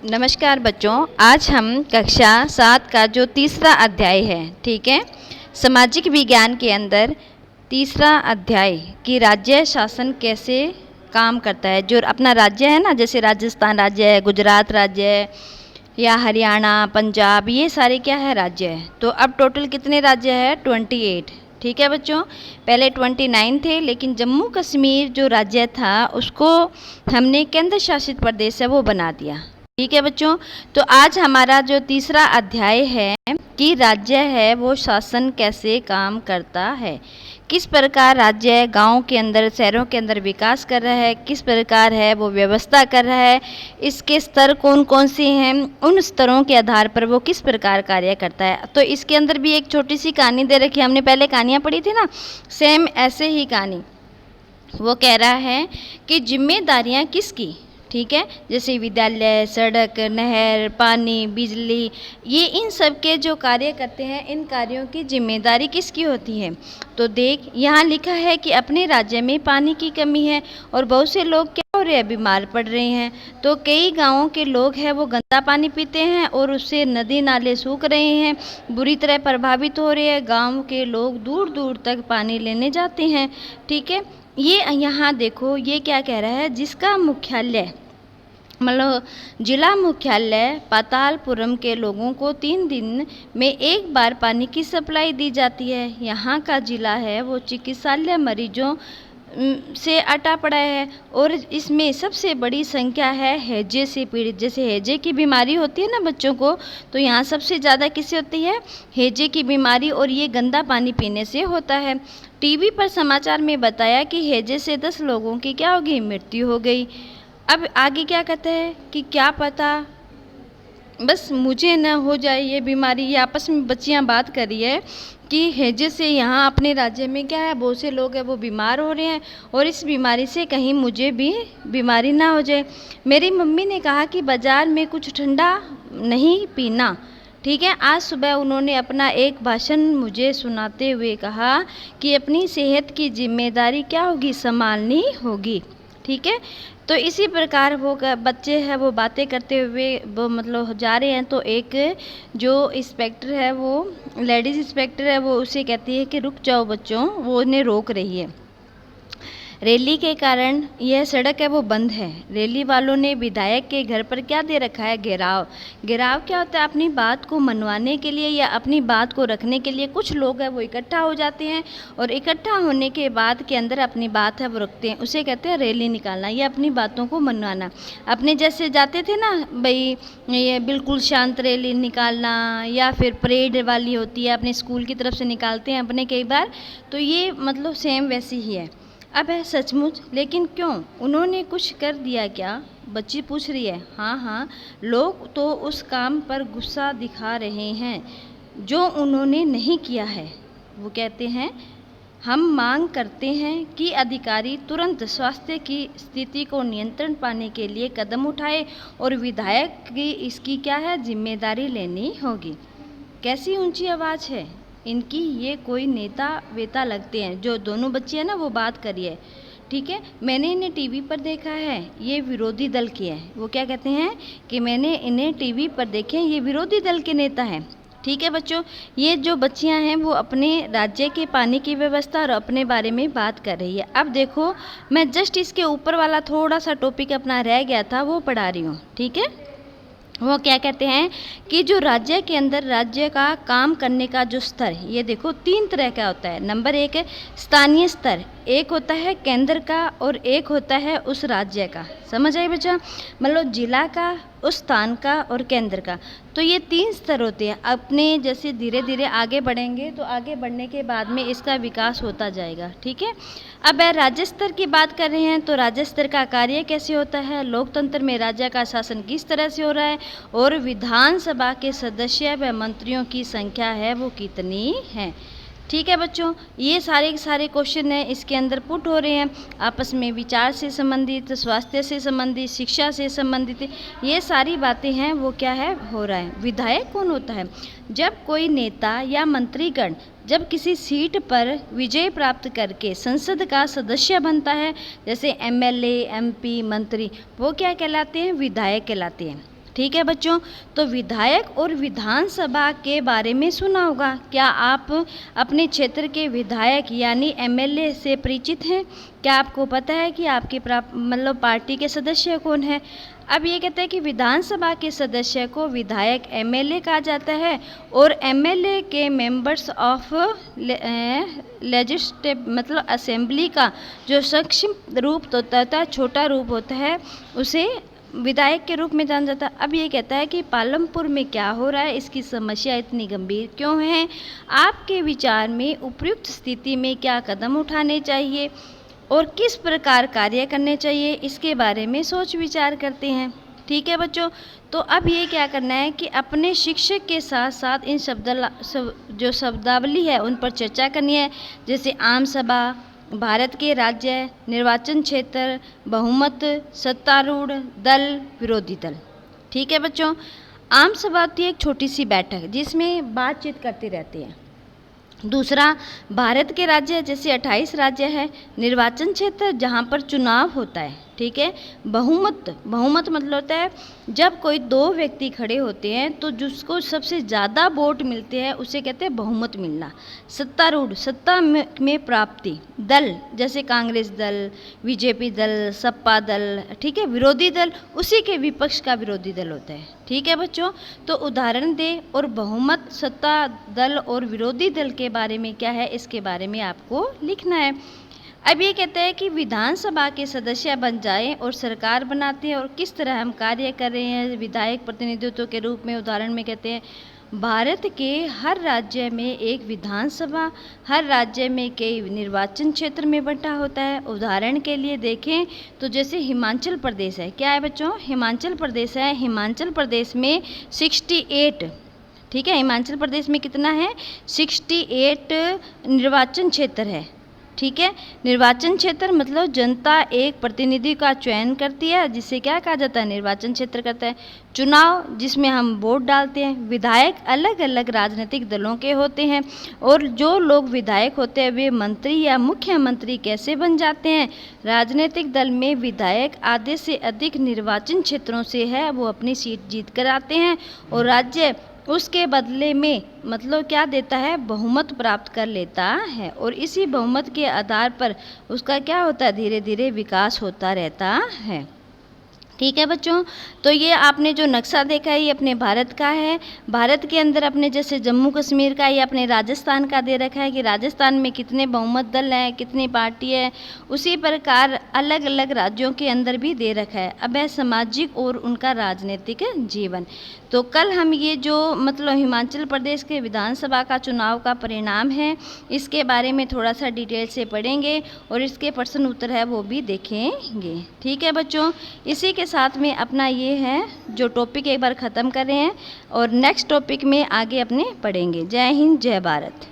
नमस्कार बच्चों, आज हम कक्षा 7 का जो तीसरा अध्याय है, ठीक है, सामाजिक विज्ञान के अंदर तीसरा अध्याय कि राज्य शासन कैसे काम करता है। जो अपना राज्य है ना, जैसे राजस्थान राज्य है, गुजरात राज्य है या हरियाणा, पंजाब, ये सारे क्या है, राज्य है। तो अब टोटल कितने राज्य है? 28। ठीक है बच्चों, पहले 29 थे, लेकिन जम्मू कश्मीर जो राज्य था उसको हमने केंद्र शासित प्रदेश है वो बना दिया। ठीक है बच्चों, तो आज हमारा जो तीसरा अध्याय है कि राज्य है वो शासन कैसे काम करता है, किस प्रकार राज्य गांव के अंदर, शहरों के अंदर विकास कर रहा है, किस प्रकार है वो व्यवस्था कर रहा है, इसके स्तर कौन कौन से हैं, उन स्तरों के आधार पर वो किस प्रकार कार्य करता है। तो इसके अंदर भी एक छोटी सी कहानी दे रखी है, हमने पहले कहानियाँ पढ़ी थी ना, सेम ऐसे ही कहानी। वो कह रहा है कि जिम्मेदारियाँ किसकी, ठीक है, जैसे विद्यालय, सड़क, नहर, पानी, बिजली, ये इन सब के जो कार्य करते हैं, इन कार्यों की जिम्मेदारी किसकी होती है। तो देख, यहाँ लिखा है कि अपने राज्य में पानी की कमी है और बहुत से लोग क्या हो रहे हैं, बीमार पड़ रहे हैं। तो कई गांवों के लोग हैं वो गंदा पानी पीते हैं और उससे नदी नाले सूख रहे हैं, बुरी तरह प्रभावित हो रहे हैं। गाँव के लोग दूर दूर तक पानी लेने जाते हैं। ठीक है, ये यहाँ देखो, ये क्या कह रहा है, जिसका मुख्यालय मतलब जिला मुख्यालय पातालपुरम के लोगों को 3 दिन में एक बार पानी की सप्लाई दी जाती है। यहाँ का जिला है वो चिकित्सालय मरीजों से अटा पड़ा है और इसमें सबसे बड़ी संख्या है हैजे से पीड़ित। जैसे हैजे की बीमारी होती है ना बच्चों को, तो यहाँ सबसे ज़्यादा किससे होती है, हैजे की बीमारी, और ये गंदा पानी पीने से होता है। टीवी पर समाचार में बताया कि हैजे से 10 लोगों की क्या हो गई, मृत्यु हो गई। अब आगे क्या कहते हैं कि क्या पता बस मुझे न हो जाए ये बीमारी। ये आपस में बच्चियां बात कर रही है कि हैजे से यहाँ अपने राज्य में क्या है, बहुत से लोग हैं वो बीमार हो रहे हैं और इस बीमारी से कहीं मुझे भी बीमारी ना हो जाए। मेरी मम्मी ने कहा कि बाज़ार में कुछ ठंडा नहीं पीना। ठीक है, आज सुबह उन्होंने अपना एक भाषण मुझे सुनाते हुए कहा कि अपनी सेहत की जिम्मेदारी क्या होगी, संभालनी होगी। ठीक है, तो इसी प्रकार वो बच्चे हैं वो बातें करते हुए वो मतलब जा रहे हैं। तो एक जो इंस्पेक्टर है, वो लेडीज़ इंस्पेक्टर है, वो उसे कहती है कि रुक जाओ बच्चों, वो उन्हें रोक रही है। रैली के कारण यह सड़क है वो बंद है। रैली वालों ने विधायक के घर पर क्या दे रखा है, घेराव। घेराव क्या होता है, अपनी बात को मनवाने के लिए या अपनी बात को रखने के लिए कुछ लोग हैं वो इकट्ठा हो जाते हैं और इकट्ठा होने के बाद के अंदर अपनी बात है वो रखते हैं, उसे कहते हैं रैली निकालना या अपनी बातों को मनवाना। अपने जैसे जाते थे ना भाई, ये बिल्कुल शांत रैली निकालना या फिर परेड वाली होती है, अपने स्कूल की तरफ से निकालते हैं अपने कई बार, तो ये मतलब सेम वैसी ही है। अब है सचमुच, लेकिन क्यों, उन्होंने कुछ कर दिया क्या, बच्ची पूछ रही है। हाँ हाँ, लोग तो उस काम पर गुस्सा दिखा रहे हैं जो उन्होंने नहीं किया है। वो कहते हैं हम मांग करते हैं कि अधिकारी तुरंत स्वास्थ्य की स्थिति को नियंत्रण पाने के लिए कदम उठाए और विधायक की इसकी क्या है, जिम्मेदारी लेनी होगी। कैसी ऊंची आवाज़ है इनकी, ये कोई नेता वेता लगते हैं। जो दोनों बच्चे हैं ना वो बात करिए। ठीक है, मैंने इन्हें टीवी पर देखा है, ये विरोधी दल के हैं। वो क्या कहते हैं कि मैंने इन्हें टीवी पर देखे, ये विरोधी दल के नेता हैं। ठीक है बच्चों, ये जो बच्चियां हैं वो अपने राज्य के पानी की व्यवस्था और अपने बारे में बात कर रही है। अब देखो, मैं जस्ट इसके ऊपर वाला थोड़ा सा टॉपिक अपना रह गया था वो पढ़ा रही हूँ। ठीक है, वो क्या कहते हैं कि जो राज्य के अंदर राज्य का काम करने का जो स्तर, ये देखो 3 तरह का होता है। नंबर 1 है स्थानीय स्तर, एक होता है केंद्र का और एक होता है उस राज्य का। समझ आई बच्चा, मतलब जिला का, उस स्थान का और केंद्र का। तो ये 3 स्तर होते हैं। अपने जैसे धीरे धीरे आगे बढ़ेंगे तो आगे बढ़ने के बाद में इसका विकास होता जाएगा। ठीक है, अब राज्य स्तर की बात कर रहे हैं तो राज्य स्तर का कार्य कैसे होता है, लोकतंत्र में राज्य का शासन किस तरह से हो रहा है और विधानसभा के सदस्य व मंत्रियों की संख्या है वो कितनी है। ठीक है बच्चों, ये सारे के सारे क्वेश्चन हैं इसके अंदर पुट हो रहे हैं, आपस में विचार से संबंधित, स्वास्थ्य से संबंधित, शिक्षा से संबंधित, ये सारी बातें हैं वो क्या है हो रहा है। विधायक कौन होता है, जब कोई नेता या मंत्रीगण जब किसी सीट पर विजय प्राप्त करके संसद का सदस्य बनता है, जैसे एमएलए, एमपी, मंत्री, वो क्या कहलाते हैं, विधायक कहलाते हैं। ठीक है बच्चों। तो विधायक और विधानसभा के बारे में सुना होगा। क्या आप अपने क्षेत्र के विधायक यानी एमएलए से परिचित हैं? क्या आपको पता है कि आपकी पार्टी के सदस्य कौन है? अब ये कहते हैं कि विधानसभा के सदस्य को विधायक एमएलए कहा जाता है और एमएलए के मेंबर्स ऑफ लेजिस्लेटिव असेंबली का जो संक्षिप्त रूप होता है, छोटा रूप होता है, उसे विधायक के रूप में जाना जाता है। अब ये कहता है कि पालमपुर में क्या हो रहा है, इसकी समस्या इतनी गंभीर क्यों है, आपके विचार में उपयुक्त स्थिति में क्या कदम उठाने चाहिए और किस प्रकार कार्य करने चाहिए, इसके बारे में सोच विचार करते हैं। ठीक है बच्चों। तो अब ये क्या करना है कि अपने शिक्षक के साथ साथ इन जो शब्दावली है उन पर चर्चा करनी है, जैसे आम सभा, भारत के राज्य, निर्वाचन क्षेत्र, बहुमत, सत्तारूढ़ दल, विरोधी दल। ठीक है बच्चों। आम सभा होती है एक छोटी सी बैठक जिसमें बातचीत करते रहते हैं। दूसरा, भारत के राज्य जैसे 28 राज्य है। निर्वाचन क्षेत्र जहाँ पर चुनाव होता है। ठीक है। बहुमत मतलब होता है जब कोई दो व्यक्ति खड़े होते हैं तो जिसको सबसे ज़्यादा वोट मिलते हैं उसे कहते हैं बहुमत मिलना। सत्तारूढ़, सत्ता में प्राप्ति। दल जैसे कांग्रेस दल, बीजेपी दल, सपा दल। ठीक है। विरोधी दल उसी के विपक्ष का विरोधी दल होता है। ठीक है बच्चों। तो उदाहरण दे और बहुमत, सत्ता दल और विरोधी दल के बारे में क्या है, इसके बारे में आपको लिखना है। अब ये कहते हैं कि विधानसभा के सदस्य बन जाएं और सरकार बनाते हैं और किस तरह हम कार्य कर रहे हैं विधायक प्रतिनिधित्व के रूप में। उदाहरण में कहते हैं भारत के हर राज्य में एक विधानसभा, हर राज्य में कई निर्वाचन क्षेत्र में बंटा होता है। उदाहरण के लिए देखें तो जैसे हिमाचल प्रदेश है। क्या है बच्चों? हिमाचल प्रदेश है। हिमाचल प्रदेश में 68, ठीक है, हिमाचल प्रदेश में कितना है? 68 निर्वाचन क्षेत्र है। ठीक है। निर्वाचन क्षेत्र मतलब जनता एक प्रतिनिधि का चयन करती है जिसे क्या कहा जाता है? निर्वाचन क्षेत्र कहता है। चुनाव जिसमें हम वोट डालते हैं। विधायक अलग अलग राजनीतिक दलों के होते हैं और जो लोग विधायक होते हैं वे मंत्री या मुख्यमंत्री कैसे बन जाते हैं? राजनीतिक दल में विधायक आधे से अधिक निर्वाचन क्षेत्रों से है वो अपनी सीट जीत कर आते हैं और राज्य उसके बदले में मतलब क्या देता है? बहुमत प्राप्त कर लेता है और इसी बहुमत के आधार पर उसका क्या होता है? धीरे धीरे विकास होता रहता है। ठीक है बच्चों। तो ये आपने जो नक्शा देखा है ये अपने भारत का है। भारत के अंदर अपने जैसे जम्मू कश्मीर का या अपने राजस्थान का दे रखा है कि राजस्थान में कितने बहुमत दल हैं, कितनी पार्टी है। उसी प्रकार अलग अलग राज्यों के अंदर भी दे रखा है। अब है सामाजिक और उनका राजनीतिक जीवन। तो कल हम ये जो हिमाचल प्रदेश के विधानसभा का चुनाव का परिणाम है इसके बारे में थोड़ा सा डिटेल से पढ़ेंगे और इसके प्रश्न उत्तर है वो भी देखेंगे। ठीक है बच्चों। इसी के साथ में अपना ये है जो टॉपिक एक बार ख़त्म कर रहे हैं और नेक्स्ट टॉपिक में आगे अपने पढ़ेंगे। जय हिंद, जय भारत।